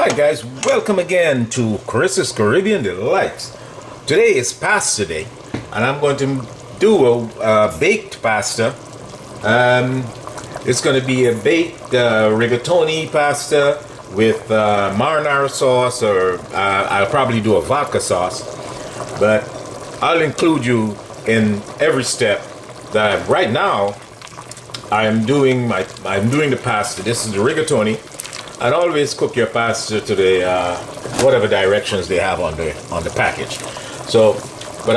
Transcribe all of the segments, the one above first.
Alright guys, welcome again to Chris's Caribbean Delights. Today is pasta day and I'm going to do a baked pasta. It's going to be a baked rigatoni pasta with marinara sauce, or I'll probably do a vodka sauce, but I'll include you in every step. That right now I'm doing the pasta. This is the rigatoni. And always cook your pasta to the whatever directions they have on the package. So, but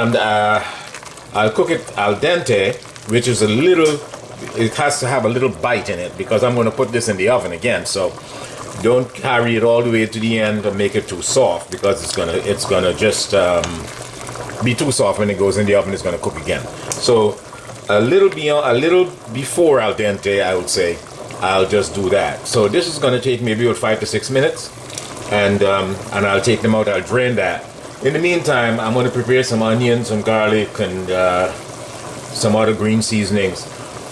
I'll cook it al dente, which is it has to have a little bite in it because I'm going to put this in the oven again. So don't carry it all the way to the end and make it too soft, because it's gonna just be too soft when it goes in the oven. It's gonna cook again. So a little before al dente, I would say. I'll just do that. So this is going to take maybe about 5 to 6 minutes, and I'll take them out. I'll drain that. In the meantime, I'm going to prepare some onions, some garlic, and some other green seasonings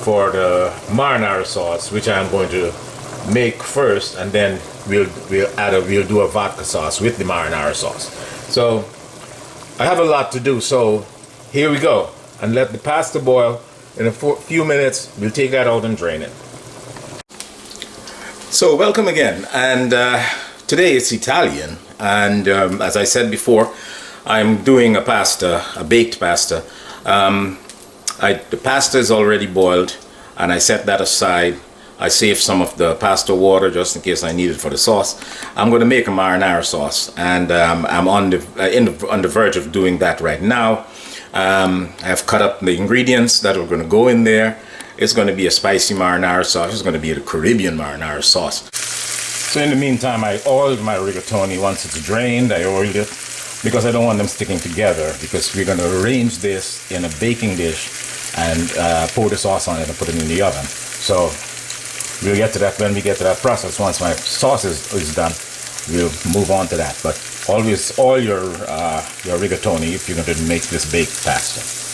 for the marinara sauce, which I'm going to make first, and then we'll do a vodka sauce with the marinara sauce. So I have a lot to do. So here we go, and let the pasta boil. In a few minutes, we'll take that out and drain it. So welcome again, and today it's Italian, and as I said before, I'm doing a baked pasta. The pasta is already boiled, and I set that aside. I saved some of the pasta water just in case I need it for the sauce. I'm going to make a marinara sauce, and I'm on the verge of doing that right now. I've cut up the ingredients that are going to go in there. It's going to be a spicy marinara sauce. It's going to be a Caribbean marinara sauce. So in the meantime, I oiled my rigatoni. Once it's drained, I oiled it because I don't want them sticking together, because we're going to arrange this in a baking dish and pour the sauce on it and put it in the oven. So we'll get to that when we get to that process. Once my sauce is done, we'll move on to that. But always oil your rigatoni if you're going to make this baked pasta.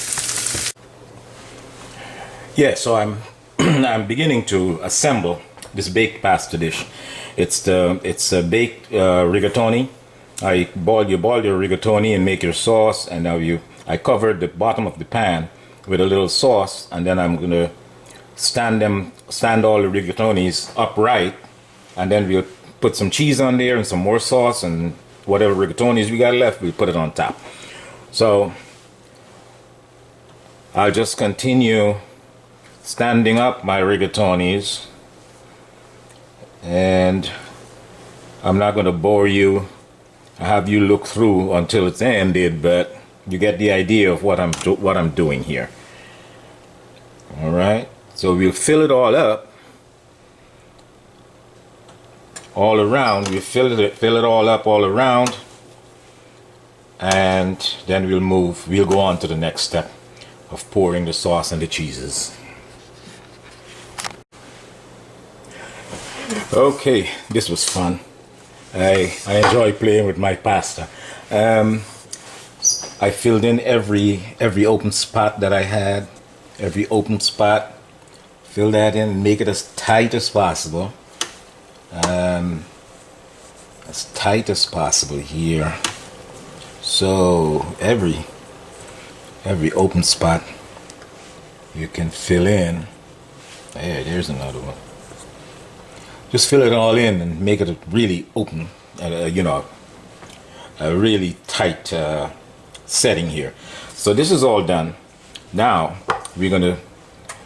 Yeah, so I'm beginning to assemble this baked pasta dish. It's a baked rigatoni. You boil your rigatoni and make your sauce, and now I covered the bottom of the pan with a little sauce, and then I'm gonna stand all the rigatonis upright, and then we'll put some cheese on there and some more sauce, and whatever rigatonis we got left, we'll put it on top. So I'll just continue standing up my rigatonis, and I'm not going to bore you. I have you look through until it's ended, but you get the idea of what I'm doing here. All right, so we'll fill it all up, all around. We fill it all up all around, and then we'll go on to the next step of pouring the sauce and the cheeses. Okay, this was fun. I enjoy playing with my pasta. I filled in every open spot that I had. Every open spot, fill that in, make it as tight as possible. As tight as possible here. So every open spot you can fill in. Hey, there's another one. Just fill it all in and make it really open, a really tight setting here. So this is all done. Now we're gonna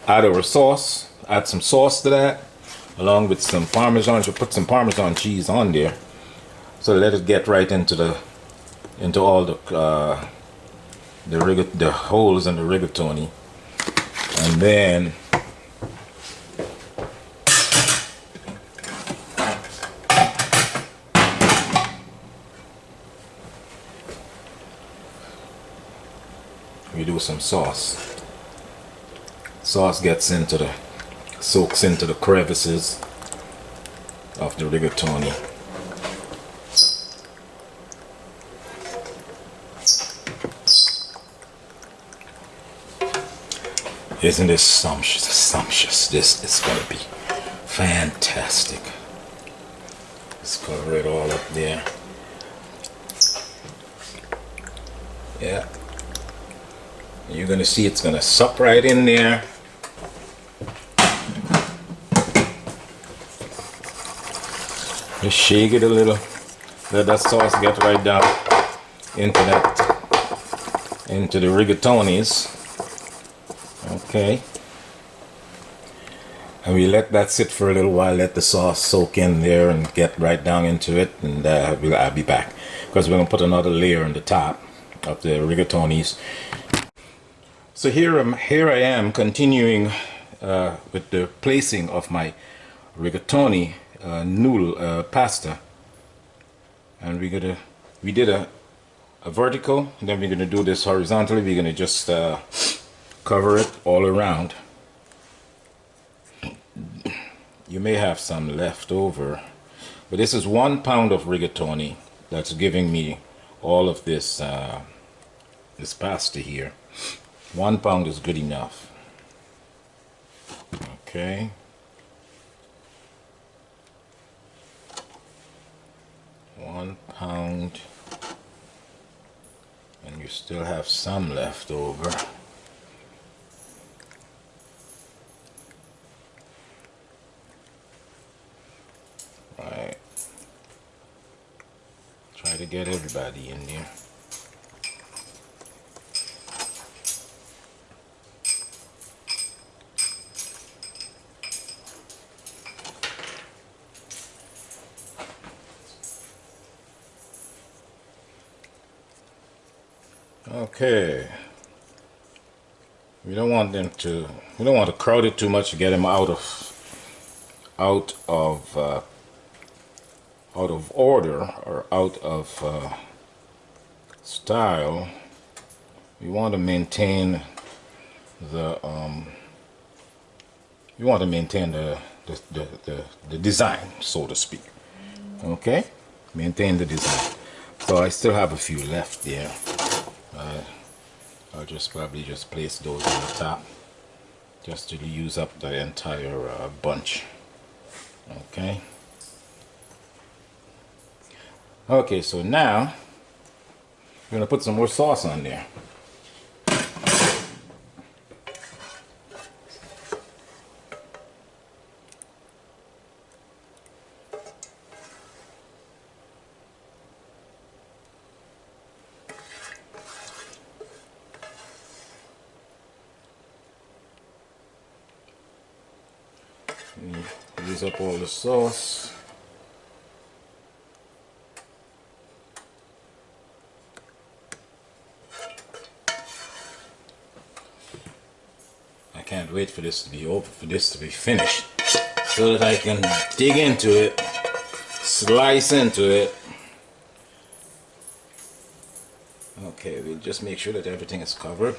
add our sauce, add some sauce to that, along with some parmesan. We'll put some parmesan cheese on there. So let it get right into all the holes in the rigatoni, and then we do some sauce. Sauce soaks into the crevices of the rigatoni. Isn't this sumptuous? This is going to be fantastic. Just cover it all up there. Yeah. You're gonna see it's gonna suck right in there. Just shake it a little. Let that sauce get right down into the rigatonis. Okay. And we let that sit for a little while, let the sauce soak in there and get right down into it, and I'll be back. Because we're going to put another layer on the top of the rigatonis. So here I am continuing with the placing of my rigatoni noodle pasta. And we did a vertical, and then we're going to do this horizontally. We're going to just cover it all around. You may have some left over, but this is 1 pound of rigatoni that's giving me all of this this pasta here. 1 pound is good enough. Okay. £1, and you still have some left over. Right. Try to get everybody in there. Okay. We don't want to crowd it too much to get them out of order or out of style. We want to maintain the design, so to speak. Okay, maintain the design. So I still have a few left there. I'll probably just place those on the top just to use up the entire bunch. Okay. Okay, so now we're going to put some more sauce on there. Use up all the sauce. I can't wait for this to be over, for this to be finished, so that I can dig into it, slice into it. Okay, we'll just make sure that everything is covered.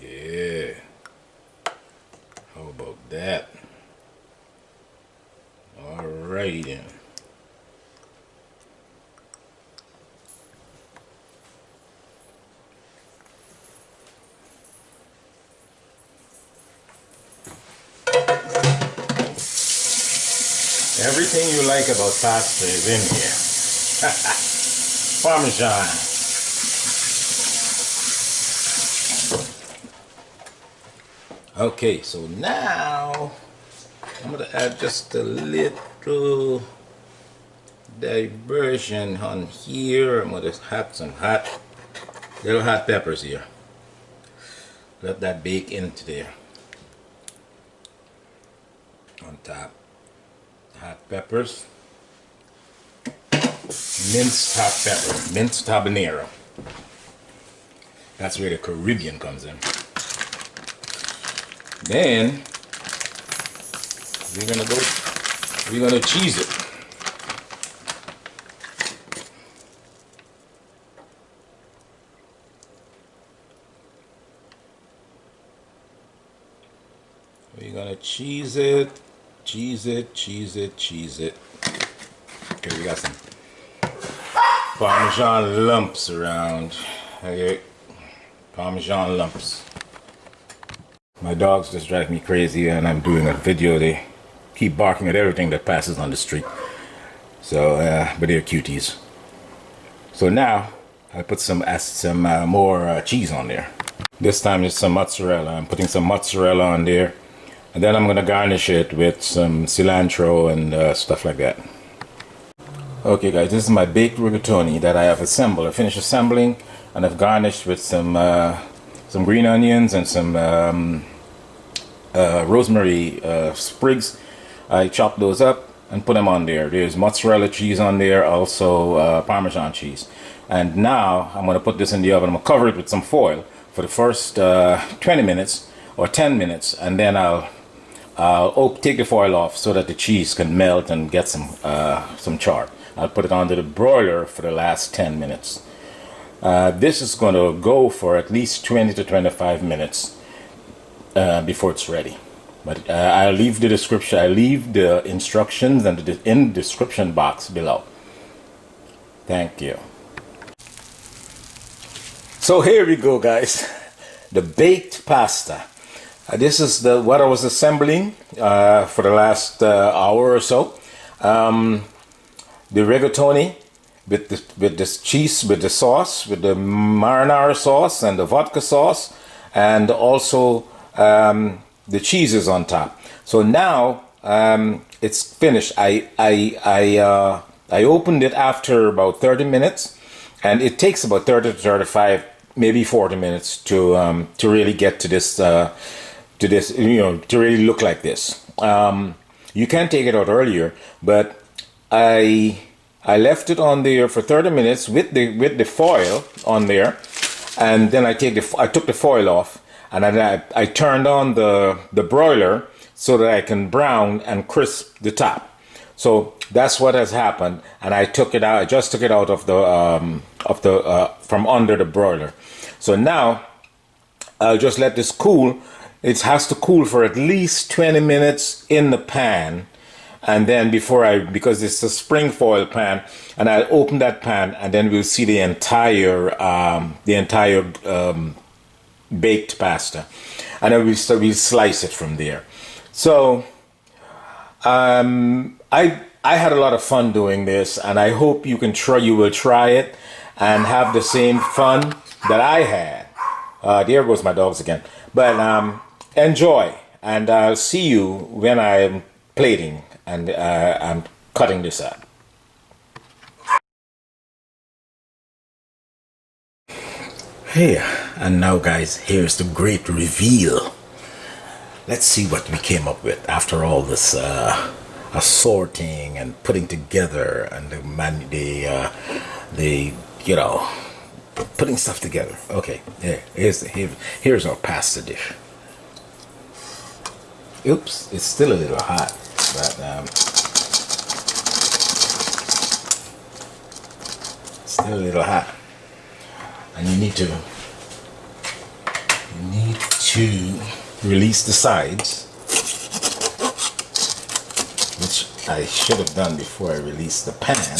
Yeah, how about that? Alrighty then. Everything you like about pasta is in here. Parmesan. Okay, so now I'm going to add just a little diversion on here. I'm going to add some little hot peppers here. Let that bake into there. On top. Hot peppers. Minced hot peppers. Minced habanero. That's where the Caribbean comes in. Then we're gonna cheese it. We're gonna cheese it. Okay, we got some Parmesan lumps around. Okay. Parmesan lumps. My dogs just drive me crazy and I'm doing a video. They keep barking at everything that passes on the street. So, but they're cuties. So now I put some more cheese on there. This time it's some mozzarella. I'm putting some mozzarella on there. And then I'm going to garnish it with some cilantro and stuff like that. Okay guys, this is my baked rigatoni that I have assembled. I finished assembling and I've garnished with some green onions and some rosemary sprigs. I chopped those up and put them on there. There's mozzarella cheese on there, also Parmesan cheese. And now I'm going to put this in the oven. I'm going to cover it with some foil for the first 20 minutes or 10 minutes, and then I'll take the foil off so that the cheese can melt and get some char. I'll put it onto the broiler for the last 10 minutes. This is going to go for at least 20 to 25 minutes before it's ready. But I'll leave the description. I leave the instructions in the description box below. Thank you. So here we go, guys. The baked pasta. This is what I was assembling for the last hour or so. The rigatoni with this cheese, with the sauce, with the marinara sauce and the vodka sauce, and also the cheeses on top. So now it's finished. I opened it after about 30 minutes, and it takes about 30 to 35, maybe 40 minutes to really get to this to really look like this. You can take it out earlier, but I left it on there for 30 minutes with the foil on there, and then I took the foil off, and then I turned on the broiler so that I can brown and crisp the top. So that's what has happened, and I took it out. I just took it out of the from under the broiler. So now I'll just let this cool. It has to cool for at least 20 minutes in the pan. And then because it's a spring foil pan, and I'll open that pan, and then we'll see the entire baked pasta, and then we'll slice it from there. So I had a lot of fun doing this, and I hope you will try it and have the same fun that I had. There goes my dogs again. But enjoy, and I'll see you when I'm plating and I'm cutting this up. Hey, and now guys, here's the great reveal. Let's see what we came up with after all this assorting and putting together and putting stuff together. Okay, here's our pasta dish. Oops, it's still a little hot, but still a little hot, and you need to release the sides, which I should have done before I released the pan,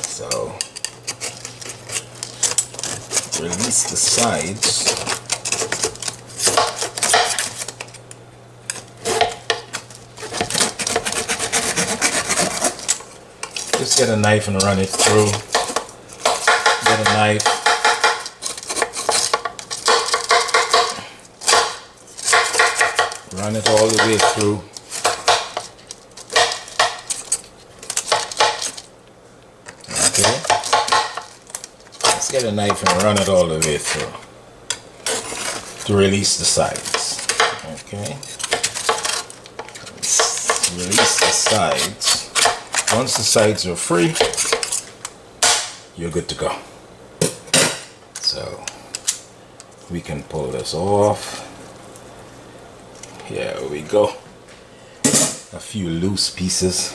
so release the sides. Just get a knife and run it through. Get a knife. Run it all the way through. Okay. Let's get a knife and run it all the way through to release the sides. Okay. Let's release the sides. Once the sides are free, you're good to go. So we can pull this off. Here we go. A few loose pieces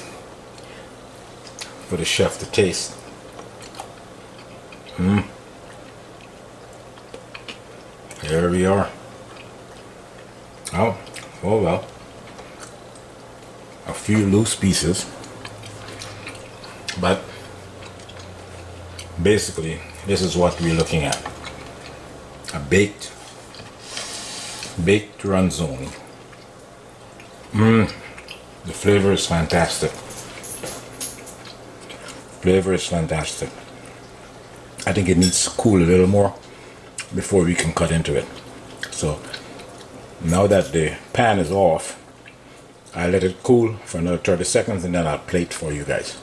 for the chef to taste. Here we are. Oh well. A few loose pieces. But basically, this is what we're looking at. A baked ranzoni. The flavor is fantastic. Flavor is fantastic. I think it needs to cool a little more before we can cut into it. So now that the pan is off, I let it cool for another 30 seconds and then I'll plate for you guys.